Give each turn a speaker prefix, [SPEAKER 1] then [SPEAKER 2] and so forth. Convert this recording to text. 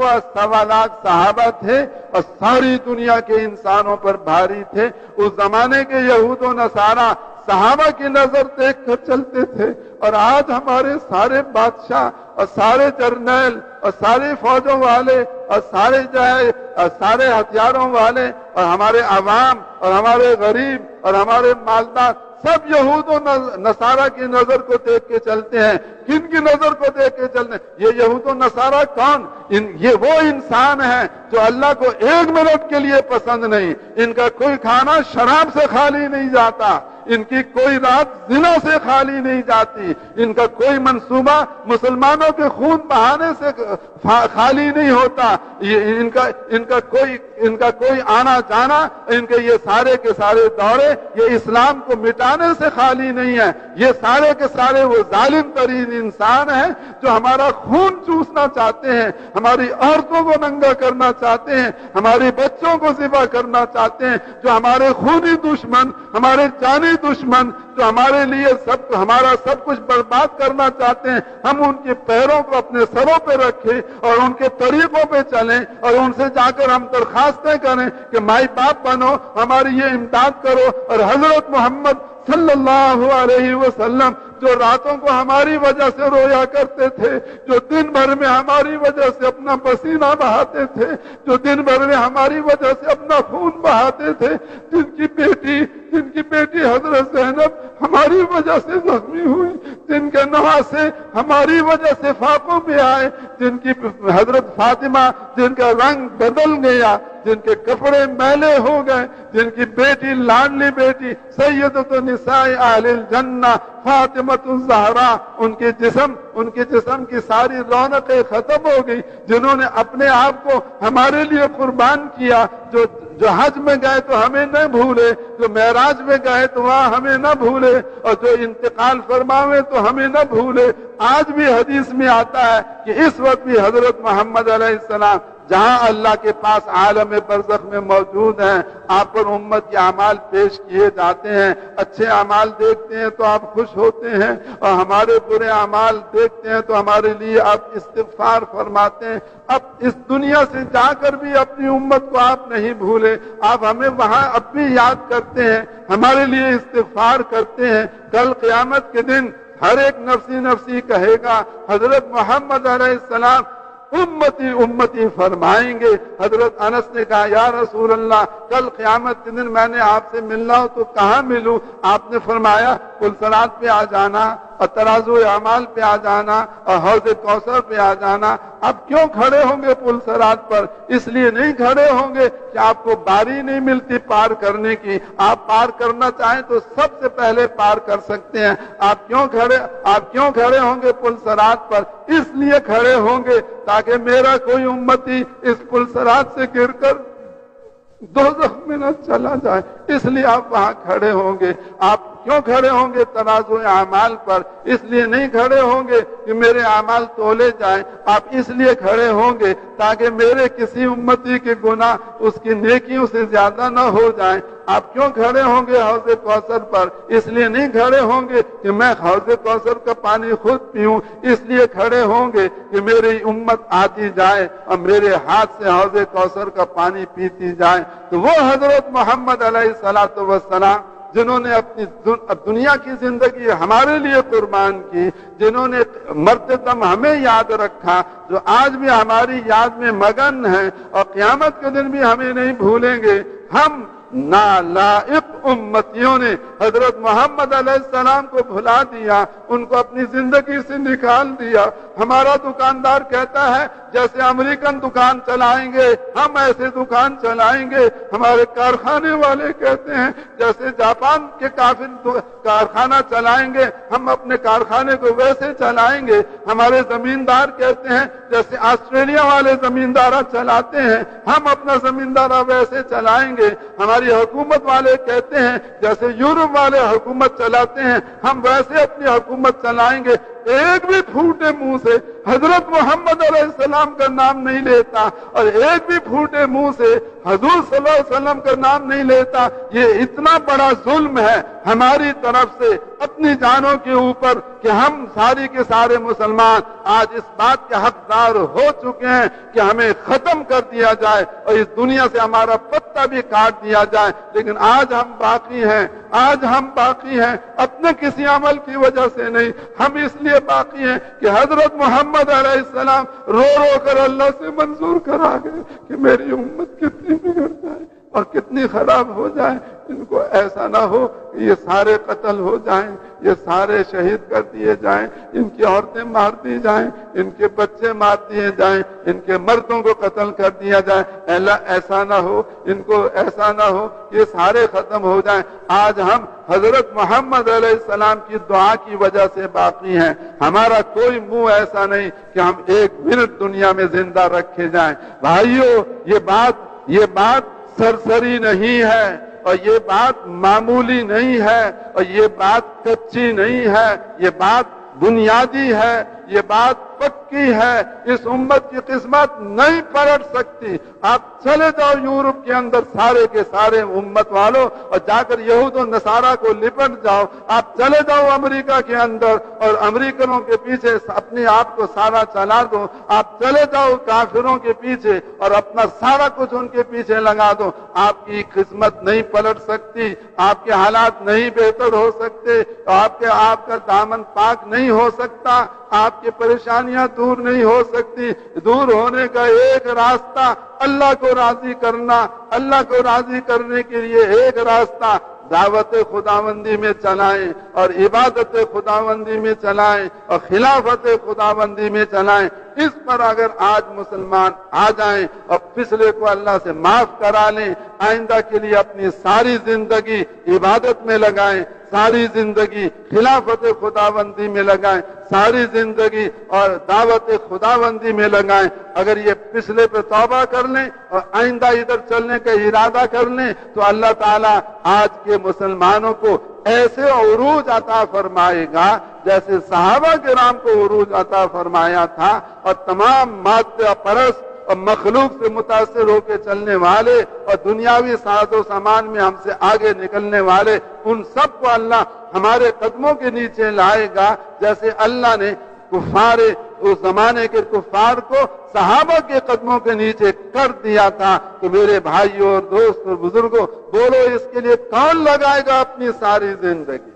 [SPEAKER 1] 1.25 लाख सहाबा थे और सारी दुनिया के इंसानों पर भारी थे। उस जमाने के यहूद व नसारा सहाबा की नजर देख कर चलते थे, और आज हमारे सारे बादशाह और सारे जर्नैल और सारे फौजों वाले और सारे हथियारों वाले और हमारे अवाम और हमारे गरीब और हमारे मालदार सब यहूद और नसारा की नजर को देख के चलते हैं। किन की नजर को देख के चलते हैं? ये यहूद और नसारा कौन? ये वो इंसान है जो अल्लाह को 1 मिनट के लिए पसंद नहीं। इनका कोई खाना शराब से खाली नहीं जाता, इनकी कोई रात जिना से खाली नहीं जाती, इनका कोई मंसूबा मुसलमानों के खून बहाने से खाली नहीं होता। इनका कोई आना जाना, इनके ये सारे के सारे दौरे ये इस्लाम को मिटाने से खाली नहीं है। ये सारे के सारे वो जालिम तरीन इंसान है जो हमारा खून चूसना चाहते हैं, हमारी औरतों को नंगा करना चाहते हैं, हमारे बच्चों को ज़िबा करना चाहते हैं, जो हमारे खूनी दुश्मन, हमारे जानी दुश्मन, जो हमारे लिए हमारा सब कुछ बर्बाद करना चाहते हैं। हम उनके पैरों को अपने सरों पे रखें और उनके तरीकों पे चलें और उनसे जाकर हम दरखास्तें करें कि माई बाप बनो, हमारी ये इमदाद करो। और हजरत मोहम्मद सल्लल्लाहु अलैहि वसल्लम जो रातों को हमारी वजह से रोया करते थे, जो दिन भर में हमारी वजह से अपना पसीना बहाते थे, जो दिन भर में हमारी वजह से अपना खून बहाते थे, जिनकी बेटी हजरत ज़ैनब हमारी वजह से जख्मी हुई, जिनके नवासे हमारी वजह से फाकों में आए, जिनकी हजरत फातिमा जिनका रंग बदल गया, जिनके कपड़े मैले हो गए, जिनकी बेटी लाडली बेटी सैयदतु निसाए अहलिल जन्ना फातिमतुज़ ज़हरा, उनके जिस्म की सारी रौनकें खत्म हो गई, जिन्होंने अपने आप को हमारे लिए कुर्बान किया, जो हज में गए तो हमें न भूले, जो मेराज में गए तो वहां हमें न भूले, और जो इंतकाल फरमावे तो हमें न भूले। आज भी हदीस में आता है कि इस वक्त भी हजरत मोहम्मद अलैहिस्सलाम जहां अल्लाह के पास आलम बरज़ख में मौजूद हैं, आप पर उम्मत के अमाल पेश किए जाते हैं। अच्छे अमाल देखते हैं तो आप खुश होते हैं, और हमारे बुरे अमाल देखते हैं तो हमारे लिए आप इस्तिग़फ़ार फरमाते हैं। अब इस दुनिया से जाकर भी अपनी उम्मत को आप नहीं भूले, आप हमें वहां अब भी याद करते हैं, हमारे लिए इस्तिग़फ़ार करते हैं। कल क़यामत के दिन हर एक नफ्सी नफ्सी कहेगा, हजरत मोहम्मद अलैहिस्सलाम उम्मती उम्मती फरमाएंगे। हजरत अनस ने कहा, या रसूल अल्लाह, कल क़यामत के दिन मैंने आपसे मिलना हो तो कहाँ मिलूं? आपने फरमाया पुलसरात पे आ जाना, और तराजू अमाल पे आ जाना, और हौज़ कौसर पे आ जाना। अब क्यों खड़े होंगे पुलसरात पर? इसलिए नहीं खड़े होंगे कि आपको बारी नहीं मिलती पार करने की। आप पार करना चाहें तो सबसे पहले पार कर सकते हैं। आप क्यों खड़े होंगे पुलसरात पर? इसलिए खड़े होंगे ताकि मेरा कोई उम्मती इस पुलसरात से गिरकर दोज़ख में न चला जाए, इसलिए आप वहां खड़े होंगे। आप क्यों खड़े होंगे? तराजू अमाल पर। इसलिए नहीं खड़े होंगे कि मेरे अमाल तोले जाएं, आप इसलिए खड़े होंगे ताकि मेरे किसी उम्मती के गुनाह उसकी नेकियों से ज्यादा न हो जाएं। आप क्यों खड़े होंगे हौज़ कौसर पर? इसलिए नहीं खड़े होंगे कि मैं हौज़ कौसर का पानी खुद पीऊं, इसलिए खड़े होंगे कि मेरी उम्मत आती जाए और मेरे हाथ से हौज़ कौसर का पानी पीती जाए। तो वो हजरत मोहम्मद अलैहिस्सलातु वस्सलाम जिन्होंने अपनी दुनिया की जिंदगी हमारे लिए कुर्बान की, जिन्होंने मरते दम हमें याद रखा, जो आज भी हमारी याद में मगन है और क़यामत के दिन भी हमें नहीं भूलेंगे। हम नालायक उम्मतियों ने हजरत मोहम्मद अलैहिस्सलाम को भुला दिया, उनको अपनी जिंदगी से निकाल दिया। हमारा दुकानदार कहता है जैसे अमेरिकन दुकान चलाएंगे हम ऐसे दुकान चलाएंगे। हमारे कारखाने वाले कहते हैं जैसे जापान के काफिर कारखाना चलाएंगे हम अपने कारखाने को वैसे चलाएंगे। हमारे जमींदार कहते हैं जैसे ऑस्ट्रेलिया वाले जमींदारा चलाते हैं हम अपना जमींदारा वैसे चलाएंगे। हमारी हुकूमत वाले कहते हैं जैसे यूरोप वाले हुकूमत चलाते हैं हम वैसे अपनी हुकूमत चलाएंगे। एक भी फूटे मुंह से हजरत मोहम्मद अलैहिस्सलाम का नाम नहीं लेता और एक भी फूटे मुंह से حضور صلی اللہ علیہ وسلم کا نام نہیں لیتا، یہ اتنا بڑا ظلم ہے ہماری طرف سے اپنی جانوں کے اوپر کہ ہم ساری کے سارے مسلمان آج اس بات کے حقدار ہو چکے ہیں کہ ہمیں ختم کر دیا جائے اور اس دنیا سے ہمارا پتہ بھی کاٹ دیا جائے، لیکن آج ہم باقی ہیں، آج ہم باقی ہیں اپنے کسی عمل کی وجہ سے نہیں، ہم اس لیے باقی ہیں کہ حضرت محمد علیہ السلام رو رو کر اللہ سے منظور کرا گئے کہ میری امت کتنی بگڑ جائے اور کتنی خراب ہو جائے، ان کو ایسا نہ ہو کہ یہ سارے قتل ہو جائیں، یہ سارے شہید کر دیے جائیں، ان کی عورتیں مار دی جائیں، ان کے بچے مار دیے جائیں، ان کے مردوں کو قتل کر دیا جائے، اللہ ایسا نہ ہو، ان کو ایسا نہ ہو، یہ سارے ختم ہو جائیں۔ آج ہم حضرت محمد علیہ السلام کی دعا کی وجہ سے باقی ہیں، ہمارا کوئی منہ ایسا نہیں کہ ہم ایک منٹ دنیا میں زندہ رکھے جائیں۔ بھائیو، یہ بات سرسری نہیں ہے اور یہ بات معمولی نہیں ہے اور یہ بات کچی نہیں ہے، یہ بات بنیادی ہے، یہ بات پکی ہے۔ اس امت کی قسمت نہیں پلٹ سکتی۔ آپ چلے جاؤ یورپ کے اندر سارے کے سارے امت والوں اور جا کر یہود و نصارہ کو لپٹ جاؤ، آپ چلے جاؤ امریکہ کے اندر اور امریکنوں کے پیچھے اپنے آپ کو سارا چلا دو، آپ چلے جاؤ کافروں کے پیچھے اور اپنا سارا کچھ ان کے پیچھے لگا دو، آپ کی قسمت نہیں پلٹ سکتی، آپ کے حالات نہیں بہتر ہو سکتے، آپ کا دامن پاک نہیں ہو سکتا، آپ کی پریشانیاں دور نہیں ہو سکتی۔ دور ہونے کا ایک راستہ اللہ کو راضی کرنا، اللہ کو راضی کرنے کے لیے ایک راستہ دعوت خداوندی میں چلائیں اور عبادت خداوندی میں چلائیں اور خلافت خداوندی میں چلائیں۔ اس پر اگر آج مسلمان آ جائیں اور پچھلے کو اللہ سے معاف کرا لیں، آئندہ کے لیے اپنی ساری زندگی عبادت میں لگائیں، ساری زندگی خلافت خداوندی میں لگائیں، ساری زندگی اور دعوت خداوندی میں لگائیں، اگر یہ پچھلے پہ توبہ کر لیں اور آئندہ ادھر چلنے کا ارادہ کر لیں تو اللہ تعالیٰ آج کے مسلمانوں کو ایسے عروج عطا فرمائے گا جیسے صحابہ کرام کو عروج عطا فرمایا تھا، اور تمام مادہ پرست اور مخلوق سے متاثر ہو کے چلنے والے اور دنیاوی ساز و سامان میں ہم سے آگے نکلنے والے، ان سب کو اللہ ہمارے قدموں کے نیچے لائے گا، جیسے اللہ نے کفار اس زمانے کے کفار کو صحابہ کے قدموں کے نیچے کر دیا تھا۔ تو میرے بھائیوں اور دوست اور بزرگوں، بولو اس کے لیے کون لگائے گا اپنی ساری زندگی؟